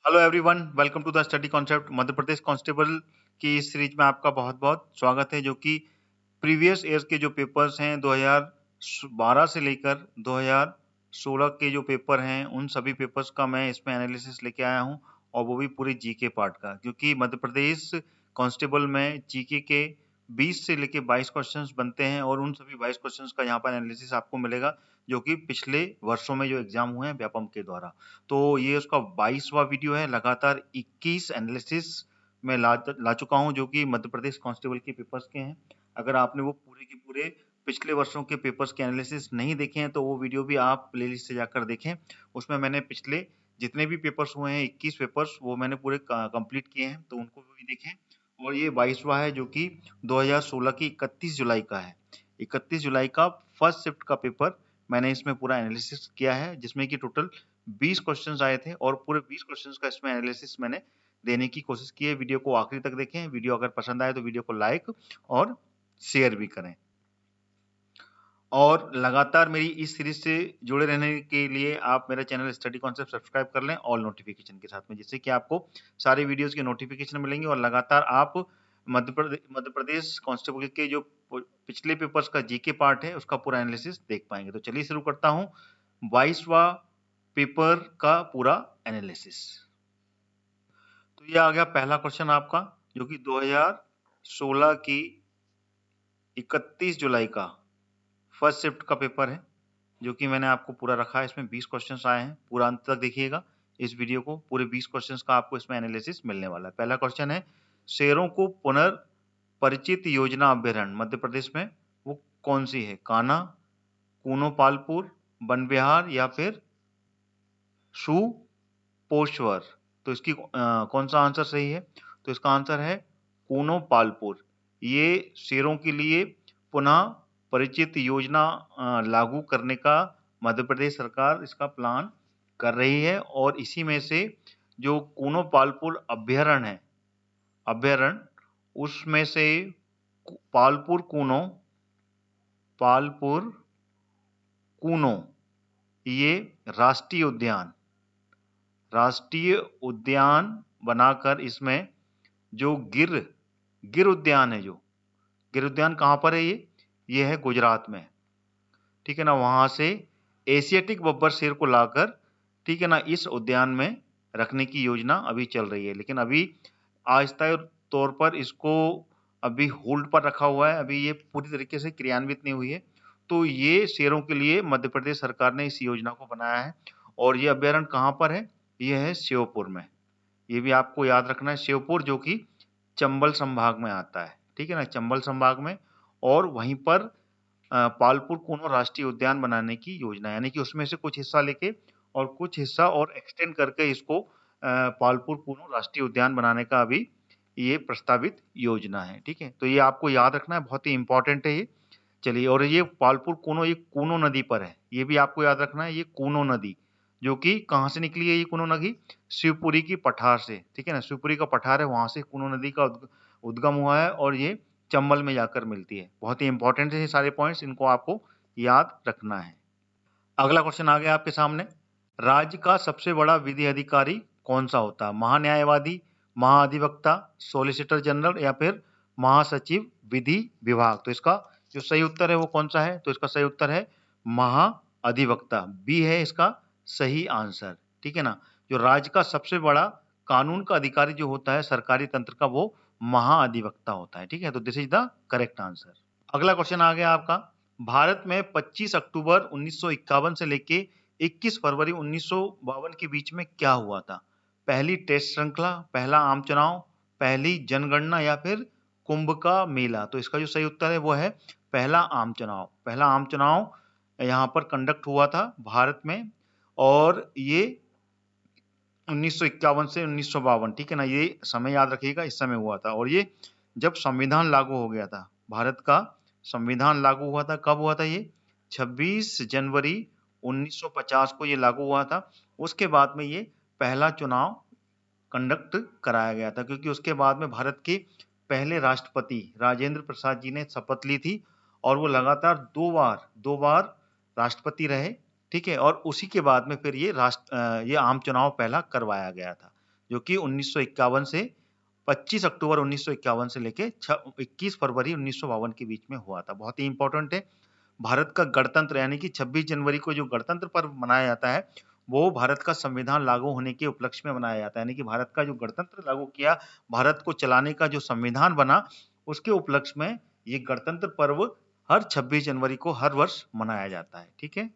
Hello everyone, welcome to the study concept. Madhya Pradesh constable की इस series में आपका बहुत-बहुत स्वागत है, जो कि प्रीवियस ईयर के जो पेपर्स हैं 2012 से लेकर 2016 के जो पेपर हैं, उन सभी पेपर्स का मैं इसमें एनालिसिस लेके आया हूं, और वो भी पूरे जीके पार्ट का, क्योंकि मध्य प्रदेश कांस्टेबल में जीके के 20 से लेके 22 क्वेश्चंस बनते हैं, और उन सभी 22 क्वेश्चंस का यहाँ पर एनालिसिस आपको मिलेगा, जो कि पिछले वर्षों में जो एग्जाम हुए हैं व्यापम के द्वारा। तो ये उसका 22वां वीडियो है। लगातार 21 एनालिसिस मैं ला चुका हूं, जो कि मध्य प्रदेश कांस्टेबल के पेपर्स के हैं। अगर आपने वो पूरे के पूरे पिछले वर्षों के पेपर्स के एनालिसिस नहीं देखे हैं, तो वो वीडियो भी आप प्लेलिस्ट से जाकर देखें। उसमें मैंने पिछले जितने भी पेपर्स हुए हैं, 21 पेपर्स, वो मैंने पूरे कंप्लीट किए हैं, तो उनको भी देखें। और ये 22वां है, जो कि 2016 की 31 जुलाई का है। 31 जुलाई का फर्स्ट शिफ्ट का पेपर मैंने इसमें पूरा एनालिसिस किया है, जिसमें कि टोटल 20 क्वेश्चंस आए थे, और पूरे 20 क्वेश्चंस का इसमें एनालिसिस मैंने देने की कोशिश की है। वीडियो को आखिरी तक देखें। वीडियो अगर पसंद आए तो वीडियो को लाइक और शेयर भी करें। और लगातार मेरी इस सीरीज से जुड़े रहने के लिए आप मेरा चैनल स्टडी कॉन्सेप्ट सब्सक्राइब कर लें ऑल नोटिफिकेशन के साथ में, जिससे कि आपको सारे वीडियोस के नोटिफिकेशन मिलेंगे, और लगातार आप मध्य प्रदेश कांस्टेबल के जो पिछले पेपर्स का जीके पार्ट है, उसका पूरा एनालिसिस देख पाएंगे। तो चलिए शुरू करता हूं 22वां पेपर का पूरा एनालिसिस। तो ये आ गया पहला क्वेश्चन आपका, जो कि 2016 की 31 जुलाई का फर्स्ट शिफ्ट का पेपर है, जो कि मैंने आपको पूरा रखा है। इसमें 20 क्वेश्चंस आए हैं। पूरा अंत तक देखिएगा इस वीडियो को। पूरे 20 क्वेश्चंस का आपको इसमें एनालिसिस मिलने वाला है। पहला क्वेश्चन है, शेरों को पुनर्परिचित योजना अभ्यारण्य मध्य प्रदेश में वो कौन सी है? कान्हा, कूनो पालपुर, वन विहार, या फिर सुपोष्वर। तो इसकी कौन सा आंसर सही है? तो इसका आंसर है कूनो पालपुर। ये शेरों के लिए पुनः परिचित योजना लागू करने का मध्य प्रदेश सरकार इसका प्लान कर रही है, और इसी में से जो कूनो पालपुर अभ्यारण्य है, उसमें से पालपुर कूनो ये राष्ट्रीय उद्यान बनाकर इसमें जो गिर उद्यान है, जो गिर उद्यान कहाँ पर है? ये है गुजरात में, ठीक है ना। वहां से एशियाटिक बब्बर शेर को लाकर, ठीक है ना, इस उद्यान में रखने की योजना अभी चल रही है, लेकिन अभी आहिस्ता तौर पर इसको अभी होल्ड पर रखा हुआ है। अभी ये पूरी तरीके से क्रियान्वित नहीं हुई है। तो ये शेरों के लिए मध्य प्रदेश सरकार ने इस योजना को बनाया है, और ये अभ्यारण्य कहाँ पर है? ये है श्योपुर में। ये भी आपको याद रखना है, श्योपुर, जो कि चंबल संभाग में आता है, ठीक है ना, चंबल संभाग में। और वहीं पर पालपुर कूनो राष्ट्रीय उद्यान बनाने की योजना, यानी कि उसमें से कुछ हिस्सा लेके और कुछ हिस्सा और एक्सटेंड करके इसको पालपुर कूनो राष्ट्रीय उद्यान बनाने का अभी ये प्रस्तावित योजना है, ठीक है। तो ये आपको याद रखना है, बहुत ही इंपॉर्टेंट है ये। चलिए, और ये पालपुर कूनो, ये कूनो नदी पर है। ये भी आपको याद रखना है, ये कूनो नदी, जो कि कहाँ से निकली है? ये कूनो नदी शिवपुरी की पठार से, ठीक है ना। शिवपुरी का पठार है, वहां से कूनो नदी का उद्गम हुआ है, और ये चंबल में जाकर मिलती है। बहुत ही इंपॉर्टेंट है ये सारे पॉइंट्स, इनको आपको याद रखना है। अगला क्वेश्चन आ गया आपके सामने, राज्य का सबसे बड़ा विधि अधिकारी कौन सा होता है? महान्यायवादी, महाअधिवक्ता, सॉलिसिटर जनरल, या फिर महासचिव विधि विभाग। तो इसका जो सही उत्तर है वो कौन सा है? तो इसका सही उत्तर है महाअधिवक्ता। बी है इसका सही आंसर, ठीक है ना। जो राज्य का सबसे बड़ा कानून का अधिकारी जो होता है सरकारी तंत्र का, वो महाअधिवक्ता होता है, ठीक है। तो this is the correct answer. अगला क्वेश्चन आ गया आपका, भारत में 25 अक्टूबर 1951 से लेके 21 फरवरी 1952 के बीच में क्या हुआ था? पहली टेस्ट श्रृंखला, पहला आम चुनाव, पहली जनगणना, या फिर कुंभ का मेला। तो इसका जो सही उत्तर है वो है पहला आम चुनाव। पहला आम चुनाव यहाँ पर कंडक्ट हुआ था भारत में, और ये 1951 से 1952, ठीक है ना। ये समय याद रखिएगा, इस समय हुआ था। और ये जब संविधान लागू हो गया था, भारत का संविधान लागू हुआ था, कब हुआ था? ये 26 जनवरी 1950 को ये लागू हुआ था। उसके बाद में ये पहला चुनाव कंडक्ट कराया गया था, क्योंकि उसके बाद में भारत के पहले राष्ट्रपति राजेंद्र प्रसाद जी ने शपथ ली थी, और वो लगातार दो बार राष्ट्रपति रहे, ठीक है। और उसी के बाद में फिर ये आम चुनाव पहला करवाया गया था। जो कि 1951 से 25 अक्टूबर 1951 से लेके 21 फरवरी 1952 के बीच में हुआ था। बहुत ही इंपॉर्टेंट है। भारत का गणतंत्र यानी कि 26 जनवरी को जो गणतंत्र पर्व मनाया जाता है, वो भारत का संविधान लागू होने के उपलक्ष्य में मनाया जाता है। यानी कि भारत का जो गणतंत्र लागू किया, भारत को चलाने का जो संविधान बना, उसके उपलक्ष्य में ये गणतंत्र पर्व हर 26 जनवरी को हर वर्ष मनाया जाता है। ठीक है।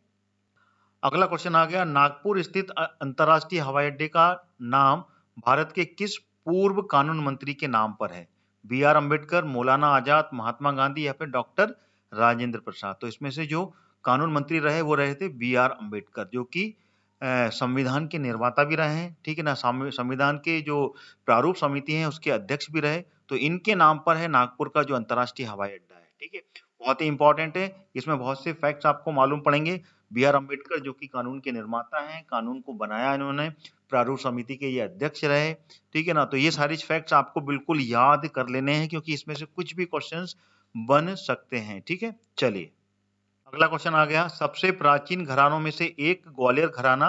अगला क्वेश्चन आ गया, नागपुर स्थित अंतर्राष्ट्रीय हवाई अड्डे का नाम भारत के किस पूर्व कानून मंत्री के नाम पर है? बी आर अम्बेडकर, मौलाना आजाद, महात्मा गांधी या फिर डॉक्टर राजेंद्र प्रसाद? तो इसमें से जो कानून मंत्री रहे वो रहे थे बी आर अम्बेडकर, जो कि संविधान के निर्माता भी रहे हैं। ठीक है ना, संविधान के जो प्रारूप समिति है उसके अध्यक्ष भी रहे। तो इनके नाम पर है नागपुर का जो अंतर्राष्ट्रीय हवाई अड्डा है। ठीक है, बहुत ही इंपॉर्टेंट है। इसमें बहुत से फैक्ट्स आपको मालूम पड़ेंगे। बी आर अम्बेडकर जो कि कानून के निर्माता हैं, कानून को बनाया इन्होंने, प्रारूप समिति के ये अध्यक्ष रहे। ठीक है ना, तो ये सारी फैक्ट्स आपको बिल्कुल याद कर लेने हैं, क्योंकि इसमें से कुछ भी क्वेश्चंस बन सकते हैं। ठीक है, चलिए अगला क्वेश्चन आ गया, सबसे प्राचीन घरानों में से एक ग्वालियर घराना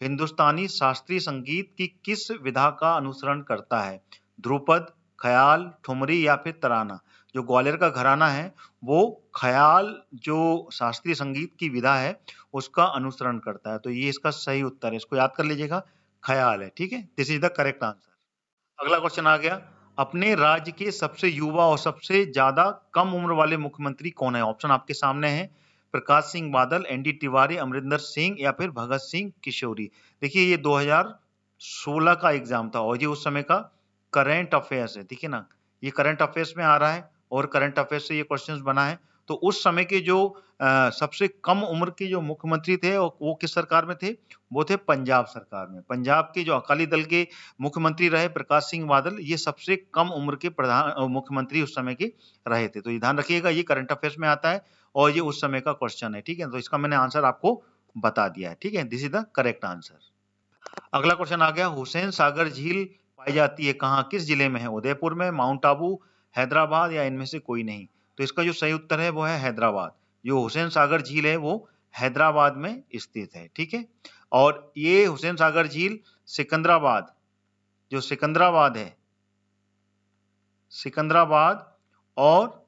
हिंदुस्तानी शास्त्रीय संगीत की किस विधा का अनुसरण करता है? ध्रुपद, ख्याल, ठुमरी या फिर तराना? जो ग्वालियर का घराना है वो ख्याल जो शास्त्रीय संगीत की विधा है उसका अनुसरण करता है। तो ये इसका सही उत्तर है, इसको याद कर लीजिएगा, ख्याल है। ठीक है, this is the correct answer. अगला क्वेश्चन आ गया, अपने राज्य के सबसे युवा और सबसे ज्यादा कम उम्र वाले मुख्यमंत्री कौन है? ऑप्शन आपके सामने है, प्रकाश सिंह बादल, एनडी तिवारी, अमरिंदर सिंह या फिर भगत सिंह किशोरी। देखिए ये 2016 का एग्जाम था और ये उस समय का करंट अफेयर्स है। ठीक है ना, ये करंट अफेयर्स में आ रहा है और करंट अफेयर्स से ये क्वेश्चंस बना है। तो उस समय के जो सबसे कम उम्र के जो मुख्यमंत्री थे वो किस सरकार में थे? वो थे पंजाब सरकार में। पंजाब के जो अकाली दल के मुख्यमंत्री रहे प्रकाश सिंह बादल, ये सबसे कम उम्र के मुख्यमंत्री उस समय के रहे थे। तो ये ध्यान रखिएगा, ये करंट अफेयर्स में आता है और ये उस समय का क्वेश्चन है। ठीक है, तो इसका मैंने आंसर आपको बता दिया है। ठीक है, this is the correct answer. अगला क्वेश्चन आ गया, हुसैन सागर झील पाई जाती है कहाँ, किस जिले में है? उदयपुर में, माउंट आबू, हैदराबाद या इनमें से कोई नहीं? तो इसका जो सही उत्तर है वो है हैदराबाद। जो हुसैन सागर झील है वो हैदराबाद में स्थित है। ठीक है, और ये हुसैन सागर झील सिकंदराबाद, जो सिकंदराबाद है, सिकंदराबाद और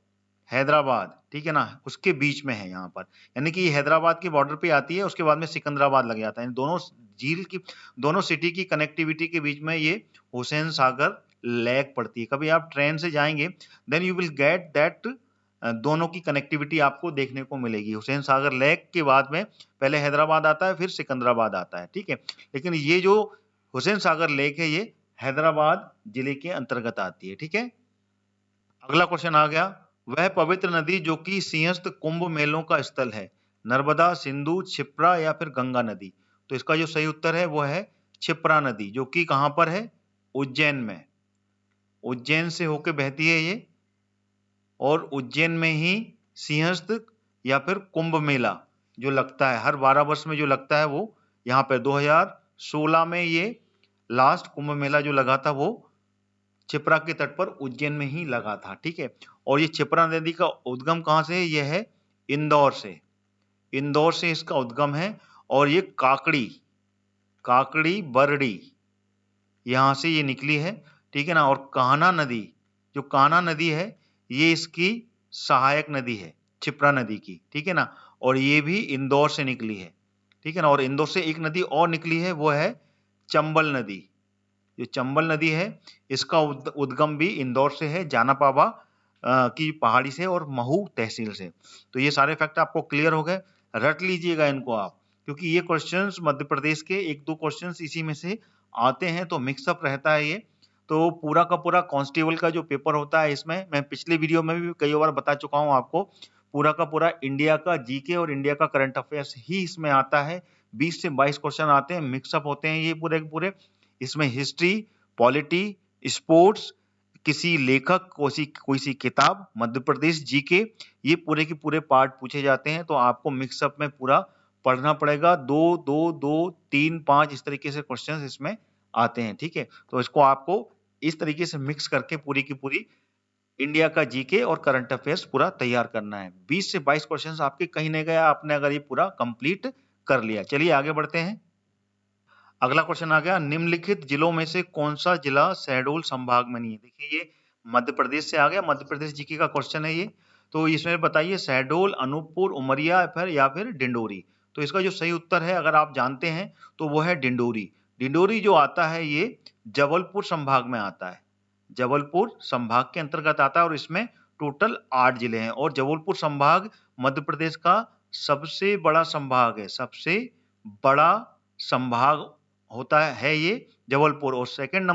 हैदराबाद, ठीक है ना, उसके बीच में है यहाँ पर। यानी कि ये हैदराबाद के बॉर्डर पे आती है, उसके बाद में सिकंदराबाद लग जाता है। दोनों झील की, दोनों सिटी की कनेक्टिविटी के बीच में ये हुसैन सागर लेक पड़ती है। कभी आप ट्रेन से जाएंगे then you will get that, दोनों की कनेक्टिविटी आपको देखने को मिलेगी। हुसैन सागर लेक के बाद में पहले हैदराबाद आता है, फिर सिकंदराबाद आता है। ठीक है, लेकिन ये जो हुसैन सागर लेक है ये हैदराबाद जिले के अंतर्गत आती है। ठीक है, अगला क्वेश्चन आ गया, वह पवित्र नदी जो कि सिंहस्थ कुंभ मेलों का स्थल है, नर्मदा, सिंधु, क्षिप्रा या फिर गंगा नदी? तो इसका जो सही उत्तर है वो है क्षिप्रा नदी, जो कि कहां पर है? उज्जैन में। उज्जैन से होके बहती है ये, और उज्जैन में ही सिंहस्थ या फिर कुंभ मेला जो लगता है हर 12 वर्ष में, जो लगता है वो यहाँ पे 2016 में ये लास्ट कुंभ मेला जो लगा था वो क्षिप्रा के तट पर उज्जैन में ही लगा था। ठीक है, और ये क्षिप्रा नदी का उद्गम कहां से है? यह है इंदौर से। इंदौर से इसका उद्गम है और ये काकड़ी, काकड़ी बरड़ी यहां से ये निकली है। ठीक है ना, और कान्हा नदी, जो कान्हा नदी है ये इसकी सहायक नदी है क्षिप्रा नदी की। ठीक है ना, और ये भी इंदौर से निकली है। ठीक है ना, और इंदौर से एक नदी और निकली है वो है चंबल नदी। जो चंबल नदी है इसका उद्गम भी इंदौर से है, जानापाबा की पहाड़ी से और महू तहसील से। तो ये सारे फैक्ट आपको क्लियर हो गए, रट लीजिएगा इनको आप, क्योंकि ये क्वेश्चंस मध्य प्रदेश के एक दो क्वेश्चंस इसी में से आते हैं, तो मिक्सअप रहता है ये। तो पूरा का पूरा कांस्टेबल का जो पेपर होता है, इसमें मैं पिछले वीडियो में भी कई बार बता चुका हूं आपको, पूरा का पूरा इंडिया का जीके और इंडिया का करंट अफेयर्स ही इसमें आता है। 20 से 22 क्वेश्चन आते हैं, मिक्सअप होते हैं ये पूरे के पूरे। इसमें हिस्ट्री, पॉलिटी, स्पोर्ट्स, किसी लेखक कोई सी किताब, मध्य प्रदेश जीके, ये पूरे के पूरे पार्ट पूछे जाते हैं। तो आपको मिक्सअप में पूरा पढ़ना पड़ेगा। 2 2 2 3 5 इस तरीके से क्वेश्चंस इसमें आते हैं। ठीक है, तो इसको आपको इस तरीके से मिक्स करके पूरी की पूरी इंडिया का जीके और करंट अफेयर्स पूरा तैयार करना है। 20 से 22 क्वेश्चंस आपके कहीं नहीं गया, आपने अगर ये पूरा कंप्लीट कर लिया। चलिए आगे बढ़ते हैं। अगला क्वेश्चन आ गया, निम्नलिखित जिलों में से कौन सा जिला शहडोल संभाग में नहीं है? देखिए ये मध्य प्रदेश से आ गया, मध्य प्रदेश जीके का क्वेश्चन है ये। तो इसमें बताइए शहडोल, अनूपपुर, उमरिया या फिर डिंडोरी। तो इसका जो सही उत्तर है अगर आप जानते हैं तो वो है डिंडोरी। डिंडोरी जो आता है ये जबलपुर संभाग में आता है, जबलपुर संभाग के अंतर्गत आता है और इसमें टोटल 8 जिले हैं। और जबलपुर संभाग मध्य प्रदेश का सबसे बड़ा संभाग है, सबसे बड़ा संभाग होता है ये जबलपुर। और सेकंड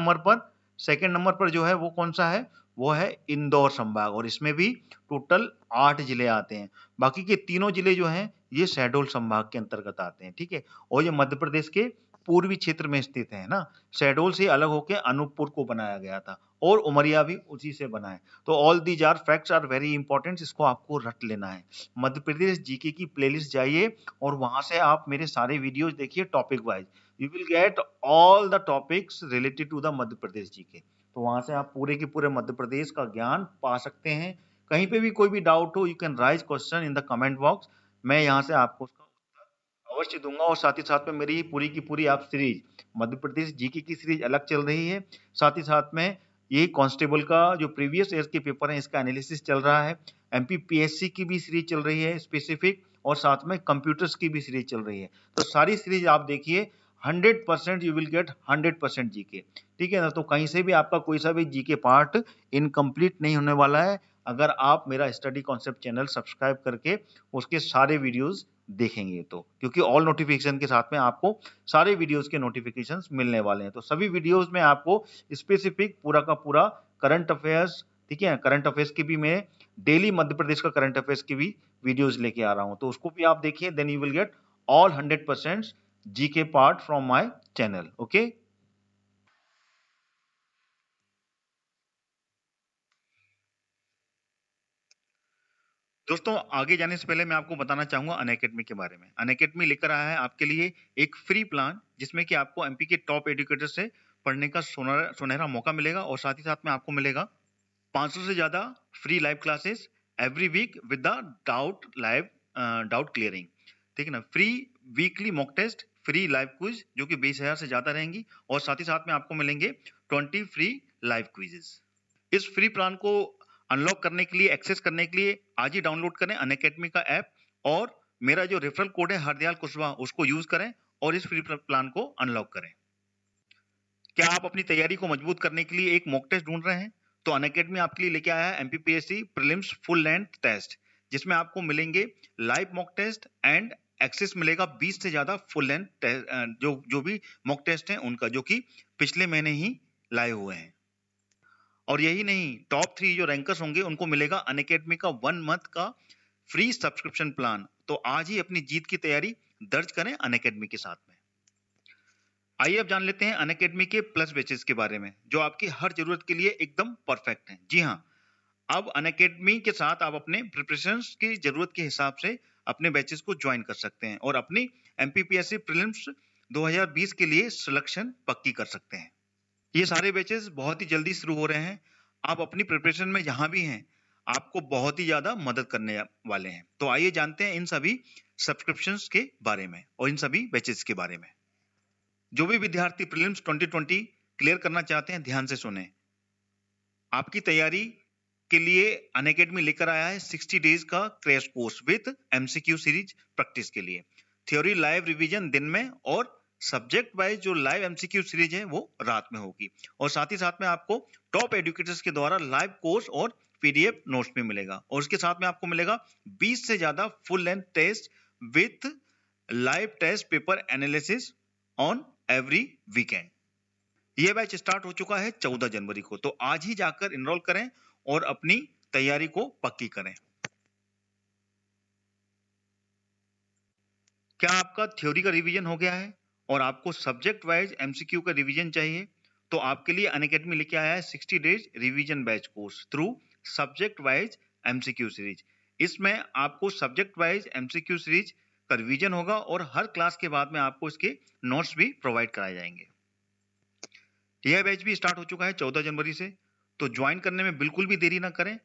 नंबर पर जो है वो कौन सा है, वो है इंदौर संभाग और इसमें भी टोटल 8 जिले आते हैं। बाकी के तीनों जिले जो हैं ये शहडोल संभाग के अंतर्गत आते हैं, ठीक है। और ये मध्य प्रदेश के पूर्वी क्षेत्र में स्थित है ना। शहडोल से अलग होकर अनूपपुर को बनाया गया था और उमरिया भी उसी से बना है। तो all these are facts are very important, इसको आपको रट लेना है। मध्य प्रदेश जीके की प्लेलिस्ट जाइए और वहां से आप मेरे सारे वीडियोज देखिए topic wise. You will get all the topics related to the Madhya Pradesh GK. तो वहां से आप पूरे के पूरे मध्य प्रदेश का ज्ञान पा सकते हैं। कहीं पे भी कोई भी डाउट हो, you can rise question in the comment box, मैं यहाँ से आपको उसका उत्तर अवश्य दूंगा। और साथ ही साथ में मेरी पूरी की पूरी आप सीरीज, मध्य प्रदेश जीके की सीरीज अलग चल रही है, साथ ही साथ में ये कांस्टेबल का जो प्रीवियस ईयर के पेपर है इसका एनालिसिस चल रहा है, एमपीपीएससी की भी सीरीज चल रही है स्पेसिफिक, और साथ में कंप्यूटर्स की भी सीरीज चल रही है। तो सारी सीरीज आप देखिए, 100% यू विल गेट 100% जीके, ठीक है ना। तो कहीं से भी आपका कोई सा भी जीके पार्ट इनकम्प्लीट नहीं होने वाला है अगर आप मेरा स्टडी कॉन्सेप्ट चैनल सब्सक्राइब करके उसके सारे वीडियोस देखेंगे तो, क्योंकि ऑल नोटिफिकेशन के साथ में आपको सारे वीडियोस के नोटिफिकेशंस मिलने वाले हैं। तो सभी वीडियोस में आपको स्पेसिफिक पूरा का पूरा करंट अफेयर्स, ठीक है, करंट अफेयर्स की भी मैं डेली मध्य प्रदेश का करंट अफेयर्स की भी वीडियोस लेके आ रहा हूं, तो उसको भी आप देखिए, then you will get all 100% GK part from my channel. Okay, दोस्तों आगे जाने से पहले मैं आपको बताना चाहूंगा अनअकैडमी के बारे में। अनअकैडमी लेकर आया है आपके लिए एक फ्री प्लान जिसमें कि आपको एमपी के टॉप एजुकेटर से पढ़ने का सुनहरा मौका मिलेगा और साथ ही साथ में आपको मिलेगा 500 से ज्यादा free live classes every week with the doubt clearing, ठीक है ना। Free weekly mock test, free live quiz जो कि 20,000 से ज्यादा रहेंगी, और साथ ही साथ में आपको मिलेंगे 20 फ्री लाइव क्विजेस। इस फ्री प्लान को अनलॉक करने के लिए, एक्सेस करने के लिए आज ही डाउनलोड करें अनअकैडमी का ऐप और मेरा जो रेफरल कोड है हरदयाल कुशवाहा उसको यूज करें और इस फ्री प्लान को अनलॉक करें। क्या आप अपनी तैयारी को मजबूत करने के लिए एक मॉक टेस्ट ढूंढ रहे हैं? तो अनअकैडमी आपके लिए लेके आया है MPPSC prelims full length test, जिसमें आपको मिलेंगे live mock test and access मिलेगा 20 से ज्यादा फुल लेंथ जो भी मॉक टेस्ट हैं उनका, जो कि पिछले महीने ही लाए हुए हैं। और यही नहीं, टॉप 3 जो रैंकर्स होंगे उनको मिलेगा अनअकैडमी का 1 मंथ का फ्री सब्सक्रिप्शन प्लान। तो आज ही अपनी जीत की तैयारी दर्ज करें अनअकैडमी के साथ में। आइए अब जान लेते हैं अनअकैडमी के प्लस बैचेस के बारे में जो आपकी हर जरूरत के लिए एकदम परफेक्ट हैं। जी हाँ, अब अनअकैडमी के साथ आप अपने प्रिपरेशंस की जरूरत के हिसाब से अपने बैचेस को ज्वाइन कर सकते हैं और अपनी एमपीपीएससी प्रीलिम्स 2020 के लिए सिलेक्शन पक्की कर सकते हैं। ये सारे बैचेस बहुत ही जल्दी शुरू हो रहे हैं। आप अपनी प्रिपरेशन में जहां भी हैं आपको बहुत ही ज्यादा मदद करने वाले हैं। तो आइए जानते हैं इन सभी सब्सक्रिप्शंस के बारे में और इन सभी बैचेस के बारे में। जो भी विद्यार्थी प्रीलिम्स 2020 क्लियर करना चाहते हैं ध्यान से सुने। आपकी तैयारी के लिए अनअकैडमी लेकर आया है 60 डेज का crash course with MCQ series practice के लिए। थ्योरी लाइव रिवीजन दिन में और सब्जेक्ट वाइज जो लाइव एमसीक्यू सीरीज है वो रात में होगी। और साथ ही साथ में आपको टॉप एजुकेटर्स के द्वारा लाइव कोर्स और पीडीएफ नोट्स भी मिलेगा। और उसके साथ में आपको मिलेगा 20 से ज्यादा full length test with live test paper analysis on every weekend. यह बैच स्टार्ट हो चुका है 14 जनवरी को, तो आज ही जाकर इनरोल करें और अपनी तैयारी को पक्की करें। क्या आपका थ्योरी का रिवीजन हो गया है और आपको सब्जेक्ट वाइज एमसीक्यू का रिवीजन चाहिए? तो आपके लिए अनअकैडमी लेके आया है 60 days revision batch course through subject wise MCQ series. इसमें आपको सब्जेक्ट वाइज एमसीक्यू सीरीज का रिवीजन होगा और हर क्लास के बाद में आपको इसके नोट्स भी प्रोवाइड कराए जाएंगे। यह बैच भी स्टार्ट हो चुका है 14 जनवरी से, तो ज्वाइन करने में बिल्कुल भी देरी ना करें।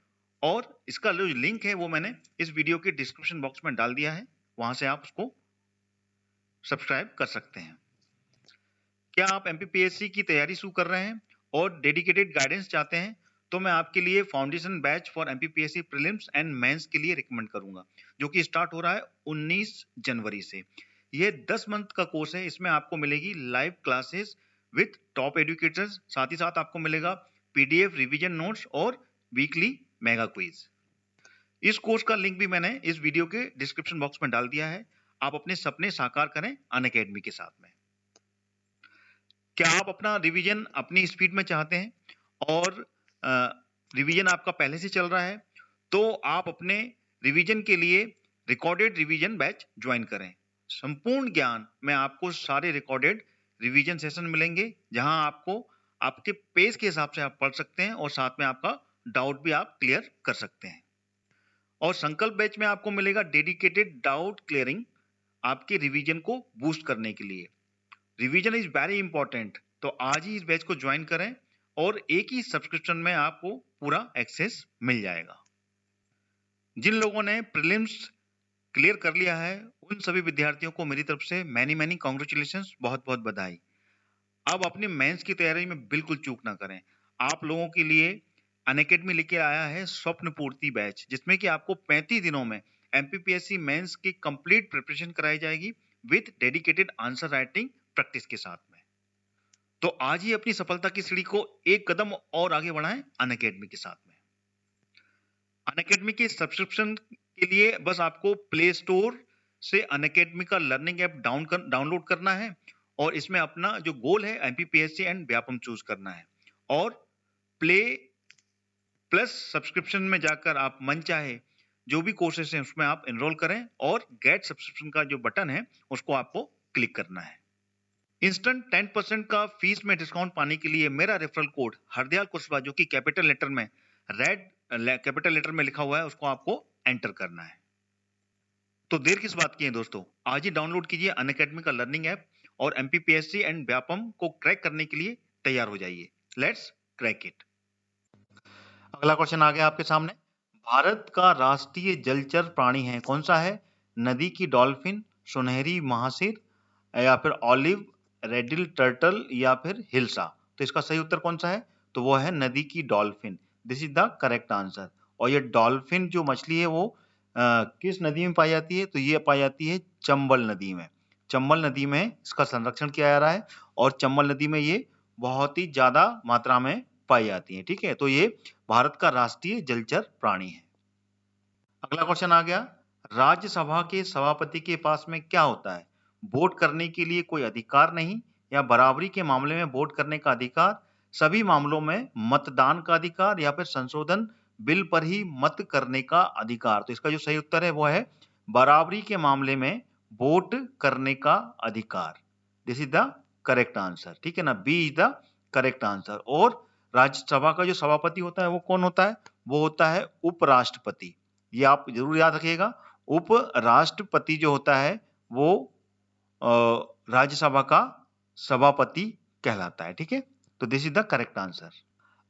और इसका जो लिंक है वो मैंने इस वीडियो के डिस्क्रिप्शन बॉक्स में डाल दिया है, वहां से आप उसको सब्सक्राइब कर सकते हैं। क्या आप एमपीपीएससी की तैयारी शुरू कर रहे हैं और डेडिकेटेड गाइडेंस चाहते हैं, तो मैं आपके लिए foundation batch for MPPSC prelims and mains के लिए रिकमेंड करूंगा, जो कि स्टार्ट हो रहा है 19 जनवरी से। यह 10 मंथ का कोर्स है। इसमें आपको मिलेगी live classes with top educators, साथ ही साथ आपको मिलेगा पीडीएफ रिवीजन नोट्स और वीकली मेगा क्विज। इस कोर्स का लिंक भी मैंने इस वीडियो के डिस्क्रिप्शन बॉक्स में डाल दिया है। आप अपने सपने साकार करें अनअकैडमी के साथ में। क्या आप अपना रिवीजन अपनी स्पीड में चाहते हैं और रिवीजन आपका पहले से चल रहा है, तो आप अपने रिवीजन के लिए रिकॉर्डेड रिवीजन बैच ज्वाइन करें। संपूर्ण ज्ञान में आपको सारे रिकॉर्डेड रिवीजन सेशन मिलेंगे, जहां आपको आपके पेस के हिसाब से आप पढ़ सकते हैं और साथ में आपका डाउट भी आप क्लियर कर सकते हैं। और संकल्प बैच में आपको मिलेगा डेडिकेटेड डाउट क्लियरिंग आपके रिवीजन को बूस्ट करने के लिए। रिवीजन इज वेरी इंपॉर्टेंट, तो आज ही इस बैच को ज्वाइन करें और एक ही सब्सक्रिप्शन में आपको पूरा एक्सेस मिल जाएगा। जिन लोगों ने प्रीलिम्स क्लियर कर लिया है, उन सभी विद्यार्थियों को मेरी तरफ से मैनी कॉन्ग्रेचुलेशंस, बहुत बहुत बधाई। अब अपने मेंस की तैयारी में बिल्कुल चूक ना करें। आप लोगों के लिए अनअकैडमी लेके आया है स्वप्न पूर्ति बैच, जिसमें कि आपको 35 दिनों में एमपीपीएससी मेंस की कंप्लीट प्रिपरेशन कराई जाएगी with dedicated answer writing practice के साथ में। तो आज ही अपनी सफलता की सीढ़ी को एक कदम और आगे बढ़ाएं अनअकैडमी के साथ में। अनअकैडमी के सब्सक्रिप्शन के लिए बस आपको प्ले स्टोर से अनअकैडमी का लर्निंग ऐप डाउनलोड करना है और इसमें अपना जो गोल है एमपीपीएससी एंड व्यापम चूज करना है और प्ले प्लस सब्सक्रिप्शन में जाकर आप मन चाहे जो भी कोर्सेस हैं उसमें आप एनरोल करें और गेट सब्सक्रिप्शन का जो बटन है उसको आपको क्लिक करना है। इंस्टेंट 10% का फीस में डिस्काउंट पाने के लिए मेरा रेफरल कोड हरदयाल कुशवाहा, जो कि कैपिटल लेटर में कैपिटल लेटर में लिखा हुआ है, उसको आपको एंटर करना है। तो देर किस बात की है दोस्तों, आज ही डाउनलोड कीजिए अनअकैडमी का लर्निंग ऐप और एमपीपीएससी एंड व्यापम को क्रैक करने के लिए तैयार हो जाइए। Let's crack it. अगला क्वेश्चन आ गया आपके सामने। भारत का राष्ट्रीय जलचर प्राणी है कौन सा है? नदी की डॉल्फिन, सुनहरी महासिर, या फिर ऑलिव रेडिल टर्टल, या फिर हिल्सा। तो इसका सही उत्तर कौन सा है? तो वो है नदी की dolphin. This is the correct answer. और ये डॉल्फिन जो मछली है वो किस नदी में पाई जाती है? तो ये पाई जाती है चंबल नदी में। चंबल नदी में इसका संरक्षण किया जा रहा है और चंबल नदी में ये बहुत ही ज्यादा मात्रा में पाई जाती है। ठीक है, तो ये भारत का राष्ट्रीय जलचर प्राणी है। अगला क्वेश्चन आ गया, राज्यसभा के सभापति के पास में क्या होता है? वोट करने के लिए कोई अधिकार नहीं, या बराबरी के मामले में वोट करने का अधिकार, सभी मामलों में मतदान का अधिकार, या फिर संशोधन बिल पर ही मत करने का अधिकार। तो इसका जो सही उत्तर है वो है बराबरी के मामले में वोट करने का अधिकार। This is the correct answer. ठीक है ना, B is the correct answer. और राज्यसभा का जो सभापति होता है वो कौन होता है? वो होता है उपराष्ट्रपति। ये आप जरूर याद रखिएगा, उपराष्ट्रपति जो होता है वो राज्यसभा का सभापति कहलाता है। ठीक है, तो this is the correct answer.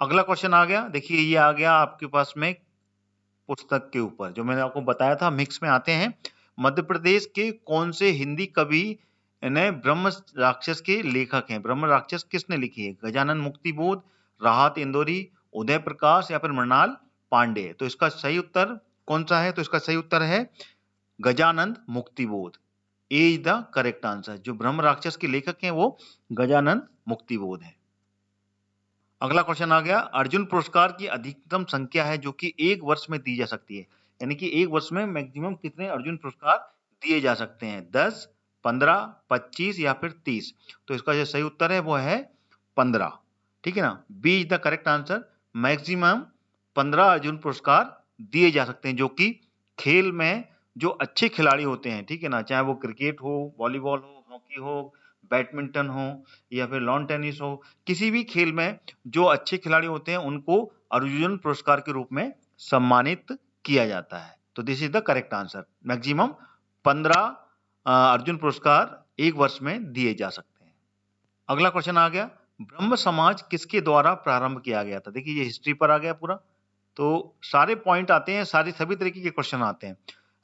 अगला क्वेश्चन आ गया, देखिए ये आ गया आपके पास में पुस्तक के ऊपर, जो मैंने आपको बताया था मिक्स में आते हैं। मध्य प्रदेश के कौन से हिंदी कवि ने ब्रह्म राक्षस के लेखक हैं? ब्रह्म राक्षस किसने लिखी है? गजानन मुक्तिबोध, राहत इंदौरी, उदय प्रकाश, या फिर मृणाल पांडे। तो इसका सही उत्तर कौन सा है? तो इसका सही उत्तर है गजानंद मुक्तिबोध। ए इज द करेक्ट आंसर। जो ब्रह्म राक्षस के लेखक हैं वो गजानंद मुक्तिबोध है। अगला क्वेश्चन आ गया, अर्जुन पुरस्कार की अधिकतम संख्या है जो कि एक वर्ष में दी जा सकती है, यानी कि एक वर्ष में मैक्सिमम कितने अर्जुन पुरस्कार दिए जा सकते हैं? 10, 15, 25 या फिर 30। तो इसका जो सही उत्तर है वो है 15। ठीक है ना, B is the correct answer. Maximum 15 Arjuna पुरस्कार दिए जा सकते हैं, जो कि खेल में जो अच्छे खिलाड़ी होते हैं, ठीक है ना, चाहे वो क्रिकेट हो, वॉलीबॉल हो, हॉकी हो, बैडमिंटन हो, या फिर लॉन टेनिस हो, किसी भी खेल में जो अच्छे खिलाड़ी होते हैं उनको अर्जुन पुरस्कार के रूप में सम्मानित किया जाता है। तो this is the correct answer. Maximum 15 Arjuna पुरस्कार एक वर्ष में दिए जा सकते हैं। अगला क्वेश्चन आ गया, ब्रह्म समाज किसके द्वारा प्रारंभ किया गया था? देखिए ये हिस्ट्री पर आ गया पूरा, तो सारे पॉइंट आते हैं, सभी तरीके के क्वेश्चन आते हैं।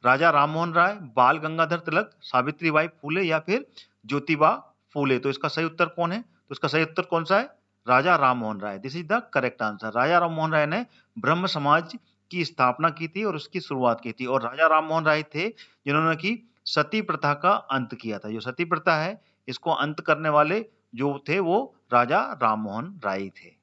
राजा राममोहन राय, बाल गंगाधर तिलक, सावित्रीबाई फूले, या फिर ज्योतिबा फूले। तो इसका सही उत्तर कौन है? तो इसका सही उत्तर कौन सा है? Raja Ram Mohan Roy. This is the correct answer. Raja Ram Mohan Roy ने ब्रह्म समाज की स्थापना की थी और उसकी शुरुआत की थी। और राजा राम मोहन राय थे जिन्होंने की सती प्रथा का अंत किया था। जो सती प्रथा है इसको अंत करने वाले जो थे वो राजा राम मोहन राय थे।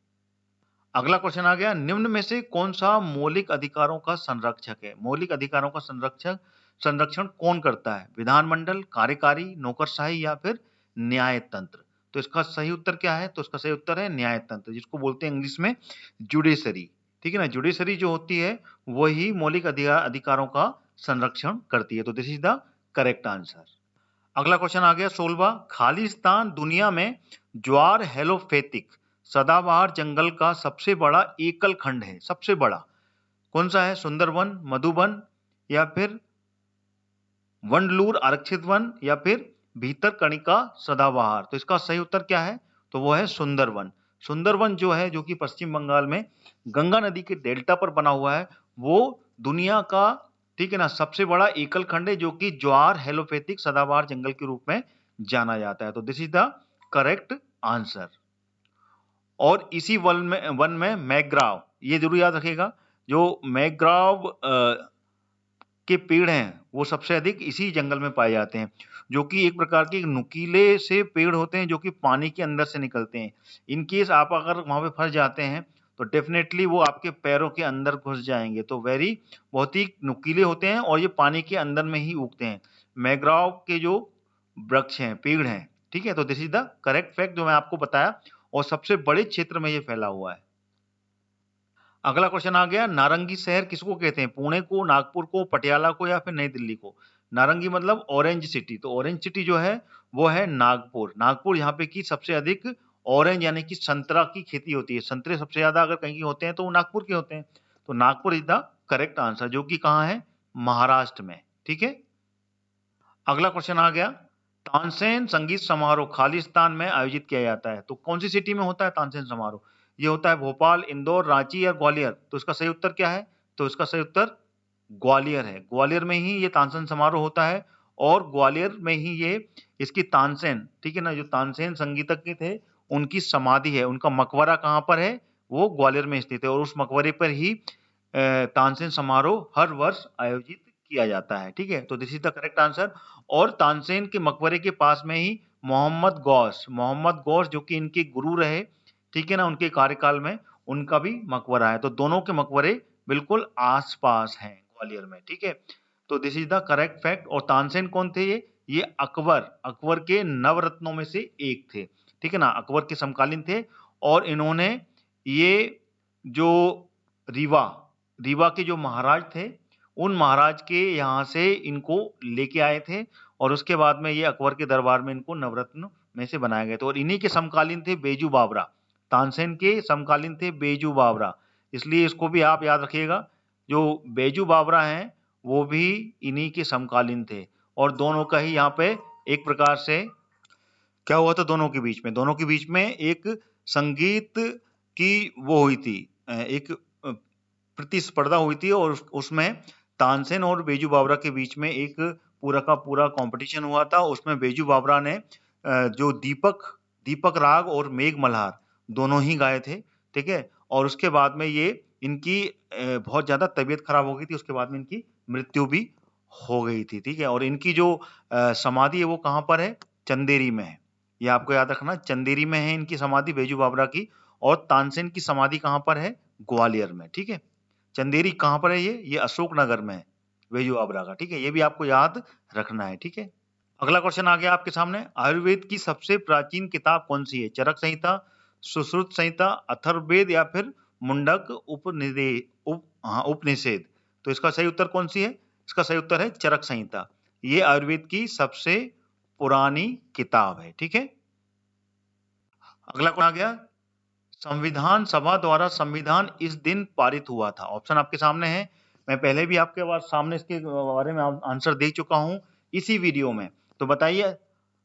अगला क्वेश्चन आ गया, निम्न में से कौन सा मौलिक अधिकारों का संरक्षक है? मौलिक अधिकारों का संरक्षण कौन करता है? विधानमंडल, कार्यकारी, नौकरशाही या फिर न्याय तंत्र? तो इसका सही उत्तर क्या है? तो इसका सही उत्तर है न्याय तंत्र, जिसको बोलते हैं इंग्लिश में जुडिशरी। ठीक है ना, जुडिशरी जो होती है वही मौलिक अधिकारों का संरक्षण करती है। तो this is the correct answer. अगला क्वेश्चन आ गया 16वां, खालिस्तान दुनिया में ज्वार हेलोफेथिक सदाबहार जंगल का सबसे बड़ा एकल खंड है। सबसे बड़ा कौन सा है? सुंदरवन, मधुबन या फिर वंडलूर आरक्षित वन या फिर भीतरकनिका सदाबहार? तो इसका सही उत्तर क्या है? तो वो है सुंदरवन। सुंदरवन जो है, जो कि पश्चिम बंगाल में गंगा नदी के डेल्टा पर बना हुआ है, वो दुनिया का, ठीक है ना, सबसे बड़ा एकल खंड है जो कि ज्वार हेलोफेथिक सदाबहार जंगल के रूप में जाना जाता है। तो this is the correct answer. और इसी वन में मैग्राव, ये जरूर याद रखिएगा, जो मैग्राव के पेड़ हैं वो सबसे अधिक इसी जंगल में पाए जाते हैं, जो कि एक प्रकार के नुकीले से पेड़ होते हैं जो कि पानी के अंदर से निकलते हैं। इन केस आप अगर वहां पे फंस जाते हैं तो डेफिनेटली वो आपके पैरों के अंदर घुस जाएंगे। तो बहुत ही नुकीले होते हैं और ये पानी के अंदर में ही उगते हैं। मैग्राव के जो वृक्ष हैं, पेड़ हैं, ठीक है। तो this is the correct fact जो मैं आपको बताया, और सबसे बड़े क्षेत्र में ये फैला हुआ है। अगला क्वेश्चन आ गया, नारंगी शहर किसको कहते हैं? पुणे को, नागपुर को, पटियाला को या फिर नई दिल्ली को? नारंगी मतलब ऑरेंज सिटी। तो ऑरेंज सिटी जो है वो है नागपुर। नागपुर यहाँ पे की सबसे अधिक ऑरेंज यानी कि संतरा की खेती होती है। संतरे सबसे ज्यादा अगर कहीं के होते हैं तो वो नागपुर के होते हैं। तो Nagpur is the correct answer, जो कि कहाँ है? महाराष्ट्र में। ठीक है। अगला क्वेश्चन आ गया, तानसेन संगीत समारोह खालिस्तान में आयोजित किया जाता है। तो कौन सी सिटी में होता है तानसेन समारोह? ये होता है भोपाल, इंदौर, रांची या ग्वालियर? तो इसका सही उत्तर क्या है? तो इसका सही उत्तर ग्वालियर है। ग्वालियर में ही ये तानसेन समारोह होता है और ग्वालियर में ही ये इसकी तानसेन, ठीक है ना, जो तानसेन संगीतज्ञ थे उनकी समाधि है। उनका मकबरा कहाँ पर है? वो ग्वालियर में स्थित है और उस मकबरे पर ही तानसेन समारोह हर वर्ष आयोजित किया जाता है। ठीक है। तो this is the correct answer. और तानसेन के मकबरे के पास में ही मोहम्मद गौस जो कि इनके गुरु रहे, ठीक है ना, उनके कार्यकाल में उनका भी मकबरा है। तो दोनों के मकबरे बिल्कुल आसपास हैं ग्वालियर में। ठीक है। तो this is the correct fact. और तानसेन कौन थे? ये अकबर के नवरत्नों में से एक थे। ठीक है ना, अकबर के समकालीन थे और इन्होंने ये जो रीवा के जो महाराज थे, उन महाराज के यहाँ से इनको लेके आए थे और उसके बाद में ये अकबर के दरबार में इनको नवरत्न में से बनाए गए थे। और इन्हीं के समकालीन थे बेजू बावरा। तानसेन के समकालीन थे बेजू बावरा, इसलिए इसको भी आप याद रखिएगा। जो बेजू बावरा हैं वो भी इन्हीं के समकालीन थे और दोनों का ही यहाँ पे एक प्रकार से क्या हुआ था, दोनों के बीच में एक संगीत की वो हुई थी, एक प्रतिस्पर्धा हुई थी और उसमें तानसेन और बेजू बावरा के बीच में एक पूरा का पूरा कंपटीशन हुआ था। उसमें बेजू बावरा ने जो दीपक राग और मेघ मल्हार दोनों ही गाए थे। ठीक है। और उसके बाद में ये इनकी बहुत ज्यादा तबीयत खराब हो गई थी, उसके बाद में इनकी मृत्यु भी हो गई थी। ठीक है। और इनकी जो समाधि है वो कहाँ पर है? चंदेरी में है। ये आपको याद रखना, चंदेरी में है इनकी समाधि बेजू बावरा की। और तानसेन की समाधि कहाँ पर है? ग्वालियर में। ठीक है। चंदेरी कहाँ पर है? ये अशोकनगर में है बेजू बावरा का। ठीक है। ये भी आपको याद रखना है। ठीक है। अगला क्वेश्चन आ गया आपके सामने, आयुर्वेद की सबसे प्राचीन किताब कौन सी है? चरक संहिता, सुश्रुत संहिता, अथर्ववेद या फिर मुंडक उपनिषेद? तो इसका सही उत्तर कौन सी है? इसका सही उत्तर है चरक संहिता। ये आयुर्वेद की सबसे पुरानी किताब है। ठीक है। अगला क्वेश्चन आ गया, संविधान सभा द्वारा संविधान इस दिन पारित हुआ था। ऑप्शन आपके सामने है, मैं पहले भी आपके सामने इसके बारे में आंसर दे चुका हूं इसी वीडियो में। तो बताइए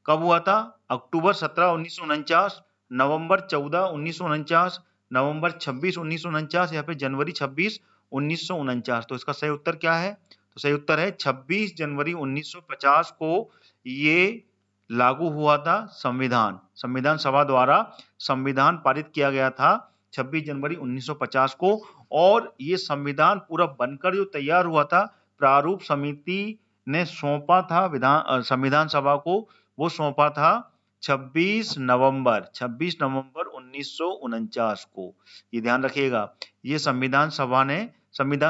कब हुआ था? अक्टूबर 17, 1949, नवंबर 14, 1949, नवंबर 26, 1949 या फिर जनवरी 26, 1949? तो इसका सही उत्तर क्या है? तो सही उत्तर है 26 जनवरी 1950 को ये लागू हुआ था संविधान, संविधान सभा द्वारा संविधान पारित किया गया था 26 जनवरी 1950 को, और ये संविधान पूरा बनकर जो तैयार हुआ था, प्रारूप समिति ने सौंपा था संविधान सभा को, वो सौंपा था 26 नवंबर 1949 को। ये ध्यान रखिएगा, ये संविधान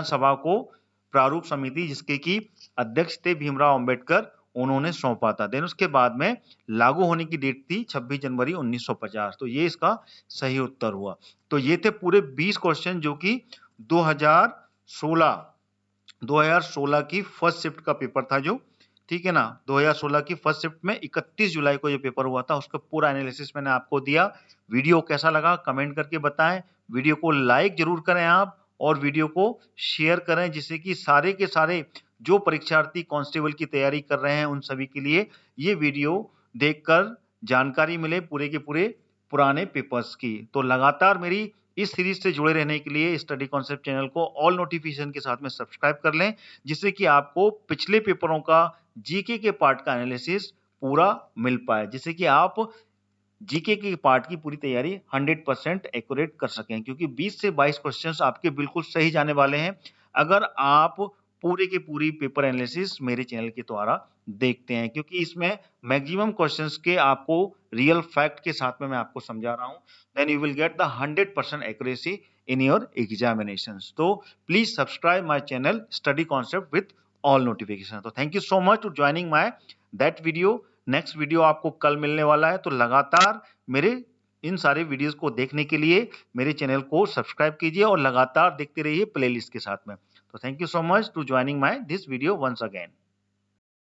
सभा को प्रारूप समिति, जिसके की अध्यक्ष थे भीमराव अंबेडकर, उन्होंने सौंपा था। देन उसके बाद में लागू होने की डेट थी 26 जनवरी 1950। तो ये इसका सही उत्तर हुआ। तो ये थे पूरे 20 क्वेश्चन जो कि 2016 की फर्स्ट शिफ्ट का पेपर था जो, ठीक है ना, 2016 की फर्स्ट शिफ्ट में 31 जुलाई को ये पेपर हुआ था। उसका पूरा एनालिसिस मैंने आपको दिया। वीडियो कैसा लगा कमेंट करके बताएं। वीडियो को लाइक जरूर करें आप, और वीडियो को शेयर करें, जिससे कि सारे के सारे जो परीक्षार्थी कांस्टेबल की तैयारी कर रहे हैं उन सभी के लिए ये वीडियो देखकर जानकारी मिले पूरे के पूरे पुराने पेपर्स की। तो लगातार मेरी इस सीरीज से जुड़े रहने के लिए स्टडी कॉन्सेप्ट चैनल को ऑल नोटिफिकेशन के साथ में सब्सक्राइब कर लें, जिससे कि आपको पिछले पेपरों का जीके के पार्ट का एनालिसिस पूरा मिल पाए, जिससे कि आप जीके के पार्ट की पूरी तैयारी 100% एक्यूरेट कर सकें, क्योंकि 20 से 22 क्वेश्चंस आपके बिल्कुल सही जाने वाले हैं अगर आप पूरे के पूरी पेपर एनालिसिस मेरे चैनल के द्वारा देखते हैं, क्योंकि इसमें मैक्सिमम क्वेश्चंस के आपको रियल फैक्ट के साथ में मैं आपको समझा रहा हूं। Then you will get the 100% accuracy in your examinations. तो please subscribe my channel study concept with all notification. तो thank you so much to joining my that video. Next video आपको कल मिलने वाला है, तो लगातार मेरे इन सारे वीडियोस को देखने के लिए मेरे चैनल को सब्सक्राइब कीजिए और लगातार देखते रहिए प्लेलिस्ट के साथ में। तो thank you so much to joining my this video once again.